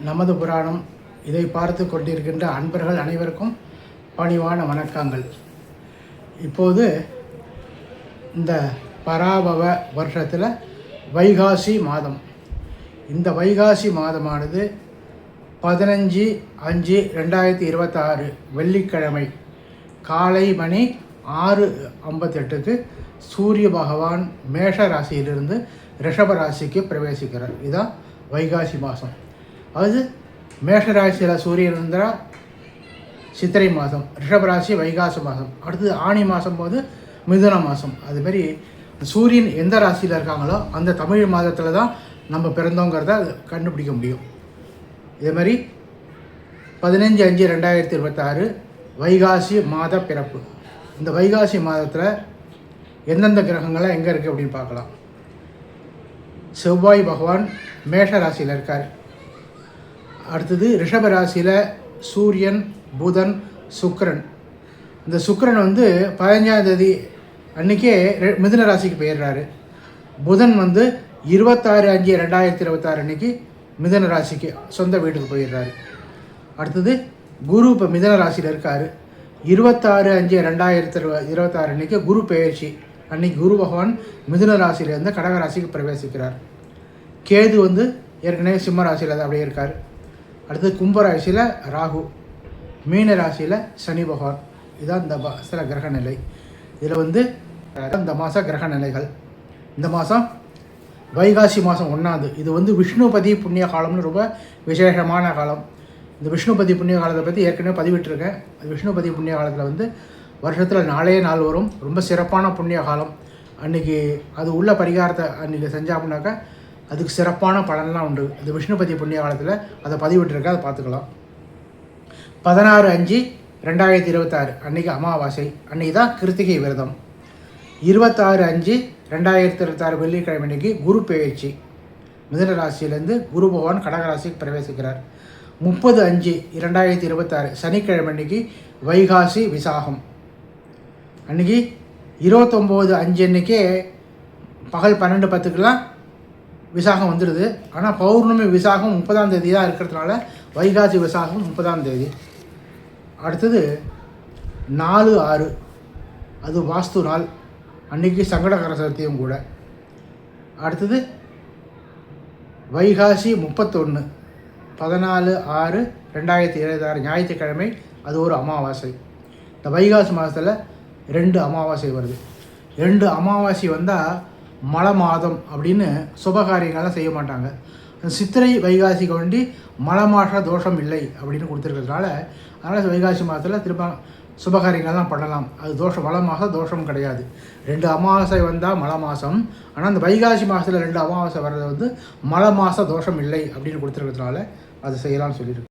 நமது புராணம் இதை பார்த்து கொண்டிருக்கின்ற அன்பர்கள் அனைவருக்கும் பணிவான வணக்கங்கள். இப்போது இந்த பராபவ வருஷத்தில் வைகாசி மாதம், இந்த வைகாசி மாதமானது 15/5/2026 வெள்ளிக்கிழமை காலை மணி 6:58க்கு சூரிய பகவான் மேஷ ராசியிலிருந்து ரிஷப ராசிக்கு பிரவேசிக்கிறார். இதுதான் வைகாசி மாதம். அது மேஷ ராசியில் சூரியன் இருந்தால் சித்திரை மாதம், ரிஷபராசி வைகாசி மாதம், அடுத்தது ஆணி மாதம் போது மிதுன மாதம். அதுமாரி சூரியன் எந்த ராசியில் இருக்காங்களோ அந்த தமிழ் மாதத்தில் தான் நம்ம பிறந்தோங்கிறத கண்டுபிடிக்க முடியும். இதேமாதிரி 15/5/2026 வைகாசி மாத பிறப்பு. இந்த வைகாசி மாதத்தில் எந்தெந்த கிரகங்கள்லாம் எங்கே இருக்குது அப்படின்னு பார்க்கலாம். செவ்வாய் பகவான் மேஷ ராசியில் இருக்கார். அடுத்தது ரிஷப ராசியில் சூரியன், புதன், சுக்கிரன். இந்த சுக்கிரன் 15ஆம் தேதி அன்றைக்கே மிதுன ராசிக்கு போயிடுறாரு. புதன் 26/5/2026 அன்றைக்கி மிதுன ராசிக்கு சொந்த வீட்டுக்கு போயிடுறாரு. அடுத்தது குரு இப்போ மிதுன ராசியில் இருக்கார். 26/5/2026 அன்றைக்கி குரு பெயர்ச்சி. அன்றைக்கி குரு பகவான் மிதுன ராசியிலேருந்து கடக ராசிக்கு பிரவேசிக்கிறார். கேது ஏற்கனவே சிம்ம ராசியில் அப்படியே இருக்கார். அடுத்து கும்ப ராசியில் ராகு, மீன ராசியில் சனி பகவான். இதுதான் இந்த சில கிரக நிலை. இதில் இந்த மாத கிரக நிலைகள். இந்த மாதம் வைகாசி மாதம் 1ஆவது. இது விஷ்ணுபதி புண்ணிய காலம்னு ரொம்ப விசேஷமான காலம். இந்த விஷ்ணுபதி புண்ணிய காலத்தை பற்றி ஏற்கனவே பதிவிட்டிருக்கேன். விஷ்ணுபதி புண்ணிய காலத்தில் வருஷத்தில் 4 நாள் வரும். ரொம்ப சிறப்பான புண்ணிய காலம். அன்றைக்கி அது உள்ள பரிகாரத்தை அன்றைக்கி செஞ்சாப்புனாக்கா அதுக்கு சிறப்பான பலன்லாம் உண்டு. இந்த விஷ்ணுபதி புண்ணிய காலத்தில் அதை பதிவிட்டிருக்கேன், அதை பார்த்துக்கலாம். 16/5/2026 அன்றைக்கி அமாவாசை. அன்றைக்கி தான் கிருத்திகை விரதம். 26/5/2026 வெள்ளிக்கிழமை அன்றைக்கி குரு பெயர்ச்சி. மிதுன ராசியிலேருந்து குரு பகவான் கடகராசிக்கு பிரவேசிக்கிறார். 30/5/2026 சனிக்கிழமை அன்றைக்கி வைகாசி விசாகம். அன்றைக்கி 29/5 அன்றைக்கே பகல் 12:10க்கெலாம் விசாகம் வந்துடுது. ஆனால் பௌர்ணமி விசாகம் 30ஆம் தேதி தான் இருக்கிறதுனால வைகாசி விசாகம் 30ஆம் தேதி. அடுத்தது 4/6 அது வாஸ்து நாள். அன்றைக்கி சங்கடகர சதுர்த்தியும் கூட. அடுத்தது வைகாசி 31 14/6/2026 ஞாயிற்றுக்கிழமை, அது ஒரு அமாவாசை. இந்த வைகாசி மாதத்தில் 2 அமாவாசை வருது. 2 அமாவாசை வந்தால் மழை மாதம் அப்படின்னு சுபகாரியங்கள்லாம் செய்ய மாட்டாங்க. சித்திரை வைகாசிக்கு வேண்டி மழை மாத தோஷம் இல்லை அப்படின்னு கொடுத்துருக்கிறதுனால அதனால் வைகாசி மாதத்தில் திரும்ப சுபகாரியங்கள்லாம் பண்ணலாம். அது தோஷம், மழை மாதம் தோஷம் கிடையாது. 2 அமாவாசை வந்தால் மழை மாதம். ஆனால் அந்த வைகாசி மாதத்தில் 2 அமாவாசை வர்றது மழை மாத தோஷம் இல்லை அப்படின்னு கொடுத்துருக்கிறதுனால அது செய்யலாம்னு சொல்லியிருக்கு.